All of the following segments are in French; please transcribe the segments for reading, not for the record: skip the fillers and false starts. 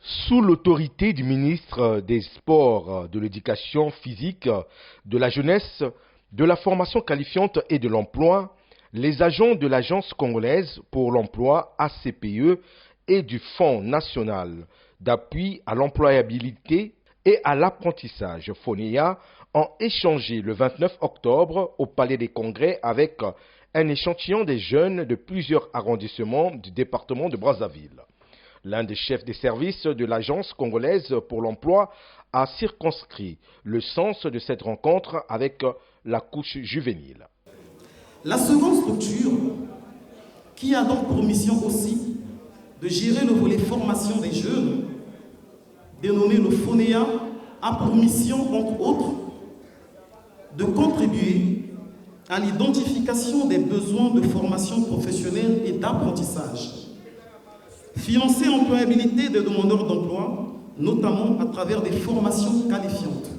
Sous l'autorité du ministre des Sports, de l'Éducation physique, de la jeunesse, de la formation qualifiante et de l'emploi, les agents de l'Agence congolaise pour l'emploi ACPE et du Fonds national d'appui à l'employabilité et à l'apprentissage FONEA ont échangé le 29 octobre au Palais des Congrès avec un échantillon des jeunes de plusieurs arrondissements du département de Brazzaville. L'un des chefs des services de l'Agence congolaise pour l'emploi a circonscrit le sens de cette rencontre avec la couche juvénile. La seconde structure, qui a donc pour mission aussi de gérer le volet formation des jeunes, dénommé le FONEA, a pour mission, entre autres, de contribuer à l'identification des besoins de formation professionnelle et d'apprentissage, financer l'employabilité des demandeurs d'emploi, notamment à travers des formations qualifiantes,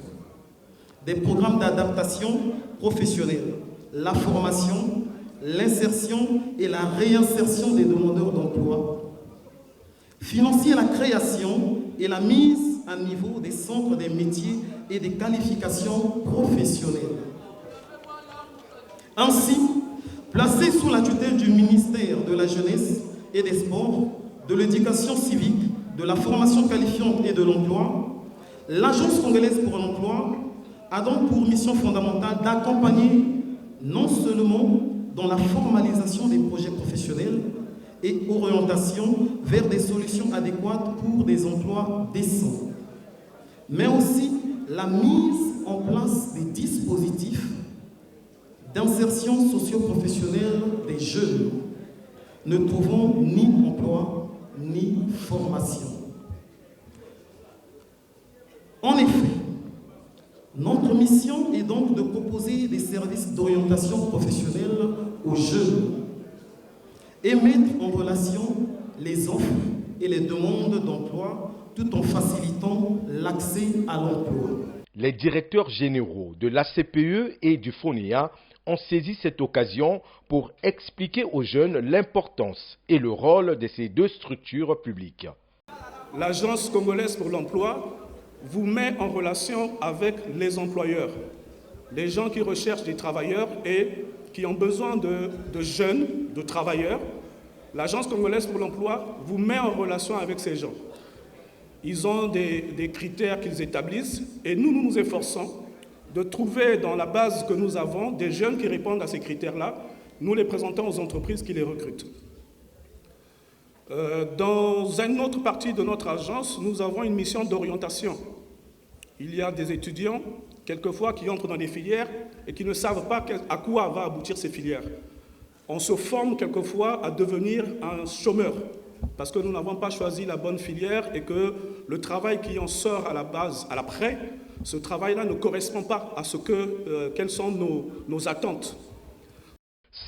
des programmes d'adaptation professionnelle, la formation, l'insertion et la réinsertion des demandeurs d'emploi, financer la création et la mise à niveau des centres des métiers et des qualifications professionnelles. Ainsi, placé sous la tutelle du ministère de la Jeunesse et des Sports, de l'Éducation civique, de la formation qualifiante et de l'emploi, l'Agence congolaise pour l'emploi a donc pour mission fondamentale d'accompagner non seulement dans la formalisation des projets professionnels et orientation vers des solutions adéquates pour des emplois décents, mais aussi la mise en place des dispositifs d'insertion socio-professionnelle des jeunes ne trouvant ni emploi ni formation. En effet, notre mission est donc de proposer des services d'orientation professionnelle aux jeunes et mettre en relation les offres et les demandes d'emploi tout en facilitant l'accès à l'emploi. Les directeurs généraux de l'ACPE et du FONEA ont saisi cette occasion pour expliquer aux jeunes l'importance et le rôle de ces deux structures publiques. L'Agence congolaise pour l'emploi vous met en relation avec les employeurs, les gens qui recherchent des travailleurs et qui ont besoin de jeunes, de travailleurs. L'Agence congolaise pour l'emploi vous met en relation avec ces gens. Ils ont des critères qu'ils établissent et nous nous efforçons de trouver dans la base que nous avons des jeunes qui répondent à ces critères-là. Nous les présentons aux entreprises qui les recrutent. Dans une autre partie de notre agence, nous avons une mission d'orientation. Il y a des étudiants, quelquefois, qui entrent dans des filières et qui ne savent pas à quoi va aboutir ces filières. On se forme quelquefois à devenir un chômeur parce que nous n'avons pas choisi la bonne filière et que le travail qui en sort à la base, à l'après, ce travail-là ne correspond pas à quelles sont nos attentes.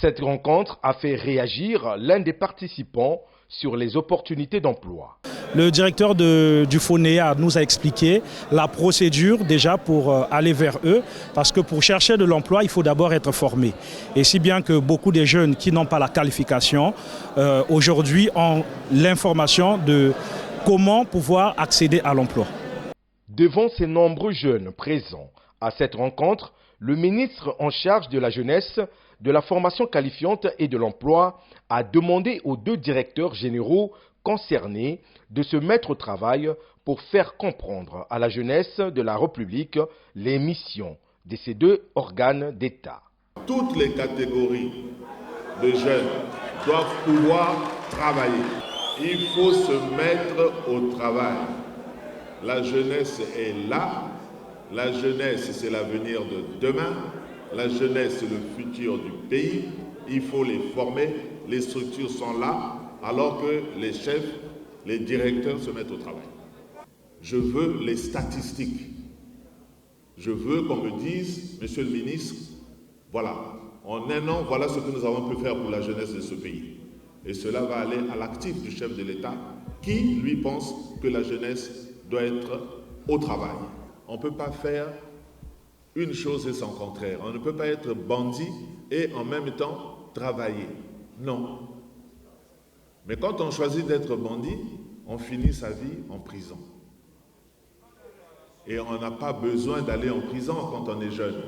Cette rencontre a fait réagir l'un des participants sur les opportunités d'emploi. Le directeur du FONEA nous a expliqué la procédure déjà pour aller vers eux, parce que pour chercher de l'emploi, il faut d'abord être formé. Et si bien que beaucoup de jeunes qui n'ont pas la qualification, aujourd'hui ont l'information de comment pouvoir accéder à l'emploi. Devant ces nombreux jeunes présents à cette rencontre, le ministre en charge de la jeunesse, de la formation qualifiante et de l'emploi a demandé aux deux directeurs généraux concernés de se mettre au travail pour faire comprendre à la jeunesse de la République les missions de ces deux organes d'État. Toutes les catégories de jeunes doivent pouvoir travailler. Il faut se mettre au travail. La jeunesse est là. La jeunesse, c'est l'avenir de demain. La jeunesse, c'est le futur du pays. Il faut les former. Les structures sont là, alors que les chefs, les directeurs se mettent au travail. Je veux les statistiques. Je veux qu'on me dise, monsieur le ministre, voilà, en un an, voilà ce que nous avons pu faire pour la jeunesse de ce pays. Et cela va aller à l'actif du chef de l'État, qui, lui, pense que la jeunesse doit être au travail. On ne peut pas faire une chose et son contraire. On ne peut pas être bandit et en même temps travailler. Non. Mais quand on choisit d'être bandit, on finit sa vie en prison. Et on n'a pas besoin d'aller en prison quand on est jeune.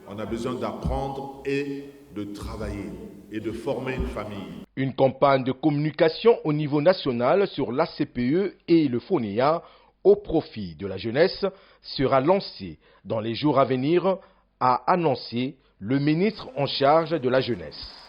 On a besoin d'apprendre et de travailler et de former une famille. Une campagne de communication au niveau national sur l'ACPE et le FONEA au profit de la jeunesse sera lancée dans les jours à venir, a annoncé le ministre en charge de la jeunesse.